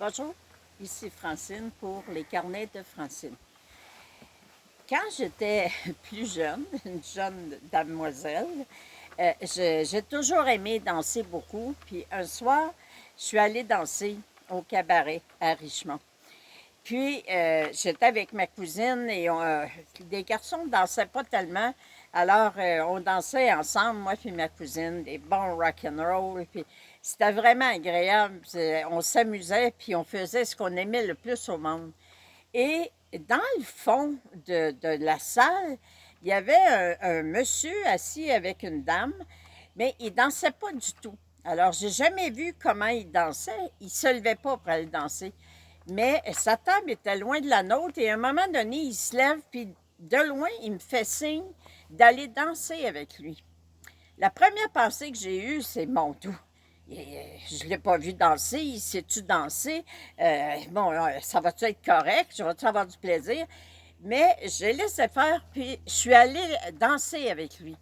Bonjour, ici Francine pour les carnets de Francine. Quand j'étais plus jeune, une jeune damoiselle, j'ai toujours aimé danser beaucoup. Puis un soir, je suis allée danser au cabaret à Richmond. Puis j'étais avec ma cousine et les garçons ne dansaient pas tellement. Alors on dansait ensemble, moi et ma cousine, des bons rock and roll. Puis c'était vraiment agréable. On s'amusait puis on faisait ce qu'on aimait le plus au monde. Et dans le fond de la salle, il y avait un monsieur assis avec une dame, mais il dansait pas du tout. Alors, j'ai jamais vu comment il dansait. Il se levait pas pour aller danser. Mais sa table était loin de la nôtre et à un moment donné, il se lève, puis de loin, il me fait signe d'aller danser avec lui. La première pensée que j'ai eue, c'est mon Dieu. Je ne l'ai pas vu danser, il sait-tu danser? Ça va-tu être correct? Je vais-tu avoir du plaisir? Mais j'ai laissé faire, puis je suis allée danser avec lui.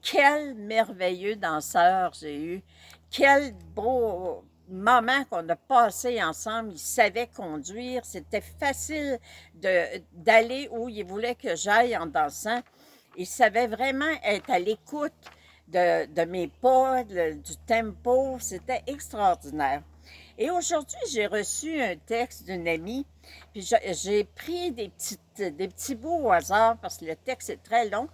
Quel merveilleux danseur j'ai eu. Quel beau moment qu'on a passé ensemble. Il savait conduire. C'était facile d'aller où il voulait que j'aille en dansant. Il savait vraiment être à l'écoute de mes pas, du tempo. C'était extraordinaire. Et aujourd'hui, j'ai reçu un texte d'une amie, puis j'ai pris des petits bouts au hasard parce que le texte est très long,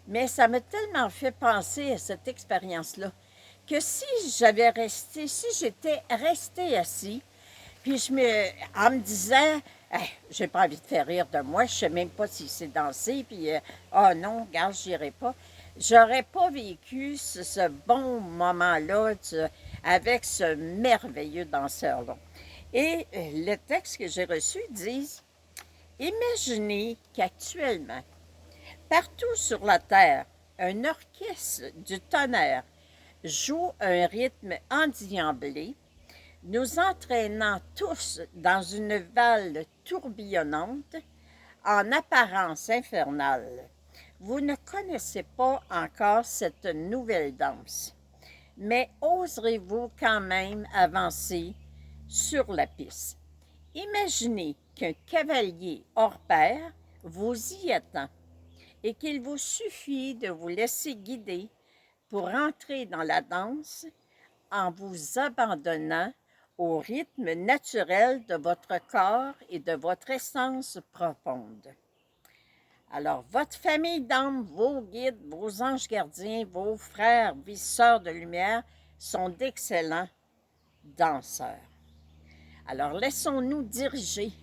mais ça m'a tellement fait penser à cette expérience-là que si j'étais restée assis, puis en me disant, hey, j'ai pas envie de faire rire de moi, je sais même pas si c'est dansé, puis oh non, regarde, j'irai pas. J'aurais pas vécu ce bon moment-là avec ce merveilleux danseur-là. Et le texte que j'ai reçu dit, imaginez qu'actuellement, partout sur la terre, un orchestre du tonnerre joue un rythme endiablé, nous entraînant tous dans une valse tourbillonnante en apparence infernale. Vous ne connaissez pas encore cette nouvelle danse, mais oserez-vous quand même avancer sur la piste? Imaginez qu'un cavalier hors pair vous y attend et qu'il vous suffit de vous laisser guider pour entrer dans la danse en vous abandonnant au rythme naturel de votre corps et de votre essence profonde. Alors, votre famille d'âmes, vos guides, vos anges gardiens, vos frères, visseurs de lumière sont d'excellents danseurs. Alors, laissons-nous diriger.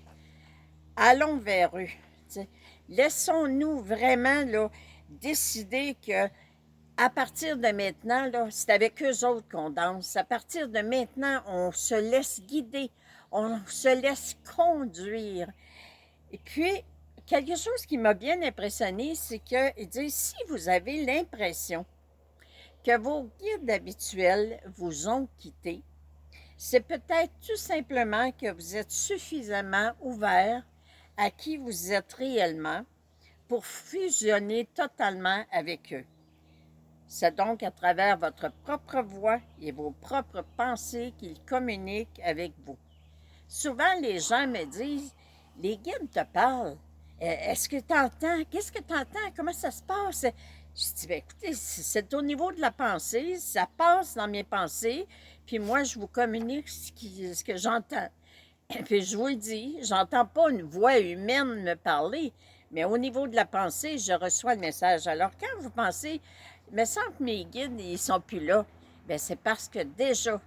Allons vers eux. T'sais. Laissons-nous vraiment là, décider que à partir de maintenant, là, c'est avec eux autres qu'on danse. À partir de maintenant, on se laisse guider, on se laisse conduire. Et puis, quelque chose qui m'a bien impressionné, c'est qu'il dit, si vous avez l'impression que vos guides habituels vous ont quitté, c'est peut-être tout simplement que vous êtes suffisamment ouvert à qui vous êtes réellement pour fusionner totalement avec eux. C'est donc à travers votre propre voix et vos propres pensées qu'ils communiquent avec vous. Souvent, les gens me disent, les guides te parlent. Est-ce que tu entends? Qu'est-ce que tu entends? Comment ça se passe? Je dis, bien, écoutez, c'est au niveau de la pensée, ça passe dans mes pensées, puis moi, je vous communique ce que j'entends. Et puis je vous le dis, j'entends pas une voix humaine me parler, mais au niveau de la pensée, je reçois le message. Alors, quand vous pensez, il me semble que mes guides, ils sont plus là, bien, c'est parce que déjà,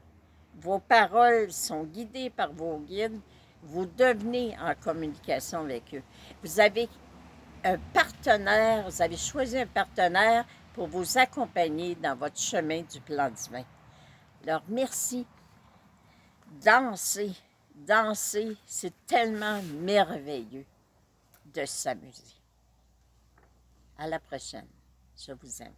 vos paroles sont guidées par vos guides, vous devenez en communication avec eux. Vous avez un partenaire, vous avez choisi un partenaire pour vous accompagner dans votre chemin du plan divin. Alors, merci. Danser, danser, c'est tellement merveilleux de s'amuser. À la prochaine. Je vous aime.